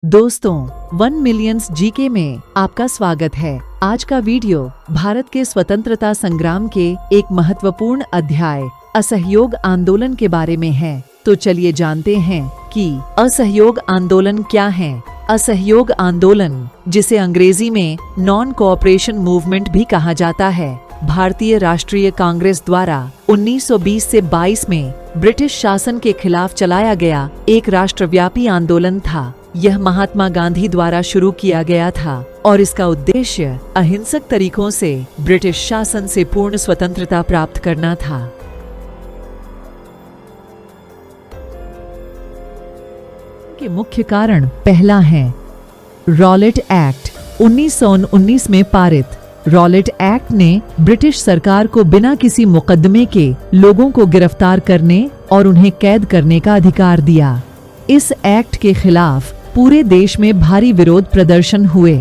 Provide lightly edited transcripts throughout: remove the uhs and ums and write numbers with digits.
दोस्तों 1 millions GK में आपका स्वागत है। आज का वीडियो भारत के स्वतंत्रता संग्राम के एक महत्वपूर्ण अध्याय असहयोग आंदोलन के बारे में है। तो चलिए जानते हैं कि असहयोग आंदोलन क्या है। असहयोग आंदोलन, जिसे अंग्रेजी में नॉन कोऑपरेशन मूवमेंट भी कहा जाता है, भारतीय राष्ट्रीय कांग्रेस द्वारा 1920 से 22 में ब्रिटिश शासन के खिलाफ चलाया गया एक राष्ट्रव्यापी आंदोलन था। यह महात्मा गांधी द्वारा शुरू किया गया था और इसका उद्देश्य अहिंसक तरीकों से ब्रिटिश शासन से पूर्ण स्वतंत्रता प्राप्त करना था। के मुख्य कारण पहला है रॉलेट एक्ट 1919 में पारित। रॉलेट एक्ट ने ब्रिटिश सरकार को बिना किसी मुकदमे के लोगों को गिरफ्तार करने और उन्हें कैद करने का अधिकार दिया। इस एक्ट के खिलाफ पूरे देश में भारी विरोध प्रदर्शन हुए।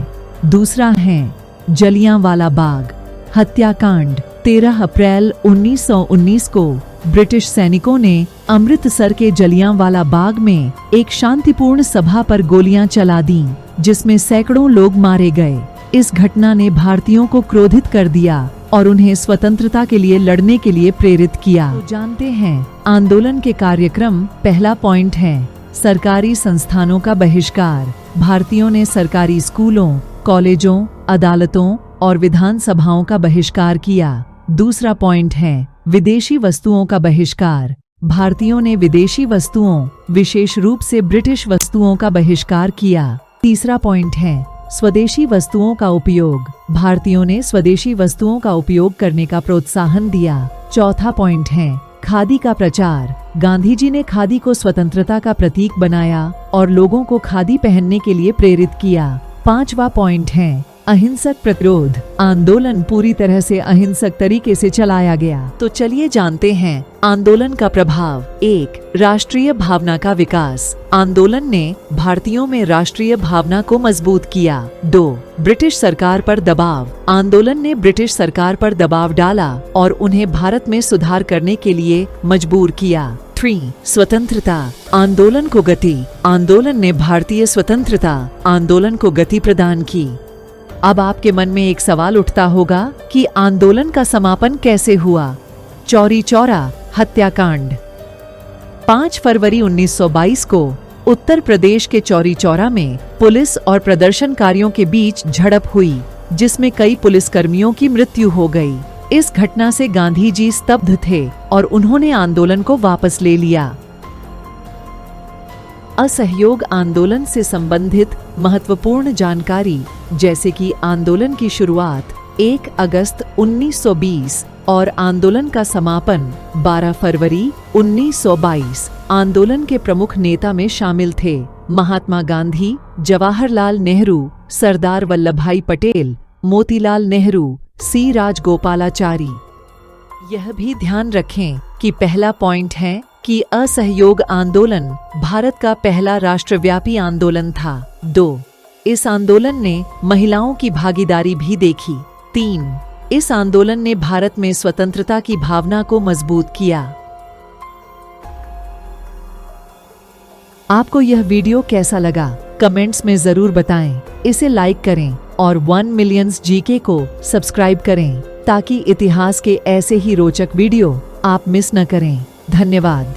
दूसरा है जलियांवाला बाग हत्याकांड। 13 अप्रैल 1919 को ब्रिटिश सैनिकों ने अमृतसर के जलियांवाला बाग में एक शांतिपूर्ण सभा पर गोलियां चला दी, जिसमें सैकड़ों लोग मारे गए। इस घटना ने भारतीयों को क्रोधित कर दिया और उन्हें स्वतंत्रता के लिए लड़ने के लिए प्रेरित किया। तो जानते हैं आंदोलन के कार्यक्रम। पहला पॉइंट है सरकारी संस्थानों का बहिष्कार। भारतीयों ने सरकारी स्कूलों, कॉलेजों, अदालतों और विधानसभाओं का बहिष्कार किया। दूसरा पॉइंट है विदेशी वस्तुओं का बहिष्कार। भारतीयों ने विदेशी वस्तुओं, विशेष रूप से ब्रिटिश वस्तुओं का बहिष्कार किया। तीसरा पॉइंट है स्वदेशी वस्तुओं का उपयोग। भारतीयों ने स्वदेशी वस्तुओं का उपयोग करने का प्रोत्साहन दिया। चौथा पॉइंट है खादी का प्रचार। गांधी जी ने खादी को स्वतंत्रता का प्रतीक बनाया और लोगों को खादी पहनने के लिए प्रेरित किया। पांचवा पॉइंट है अहिंसक प्रतिरोध। आंदोलन पूरी तरह से अहिंसक तरीके से चलाया गया। तो चलिए जानते हैं आंदोलन का प्रभाव। 1. राष्ट्रीय भावना का विकास। आंदोलन ने भारतीयों में राष्ट्रीय भावना को मजबूत किया। 2. ब्रिटिश सरकार पर दबाव। आंदोलन ने ब्रिटिश सरकार पर दबाव डाला और उन्हें भारत में सुधार करने के लिए मजबूर किया। 3. स्वतंत्रता आंदोलन को गति। आंदोलन ने भारतीय स्वतंत्रता आंदोलन को गति प्रदान की। अब आपके मन में एक सवाल उठता होगा कि आंदोलन का समापन कैसे हुआ। चौरी चौरा हत्याकांड। 5 फरवरी 1922 को उत्तर प्रदेश के चौरी चौरा में पुलिस और प्रदर्शनकारियों के बीच झड़प हुई, जिसमें कई पुलिसकर्मियों की मृत्यु हो गई। इस घटना से गांधी जी स्तब्ध थे और उन्होंने आंदोलन को वापस ले लिया। असहयोग आंदोलन से संबंधित महत्वपूर्ण जानकारी, जैसे कि आंदोलन की शुरुआत 1 अगस्त 1920 और आंदोलन का समापन 12 फरवरी 1922। आंदोलन के प्रमुख नेता में शामिल थे महात्मा गांधी, जवाहरलाल नेहरू, सरदार वल्लभभाई पटेल, मोतीलाल नेहरू, सी राजगोपालाचारी। यह भी ध्यान रखें कि पहला पॉइंट है कि असहयोग आंदोलन भारत का पहला राष्ट्रव्यापी आंदोलन था। 2. इस आंदोलन ने महिलाओं की भागीदारी भी देखी। 3. इस आंदोलन ने भारत में स्वतंत्रता की भावना को मजबूत किया। आपको यह वीडियो कैसा लगा कमेंट्स में जरूर बताएं। इसे लाइक करें और 1 मिलियंस जीके को सब्सक्राइब करें ताकि इतिहास के ऐसे ही रोचक वीडियो आप मिस न करें। धन्यवाद।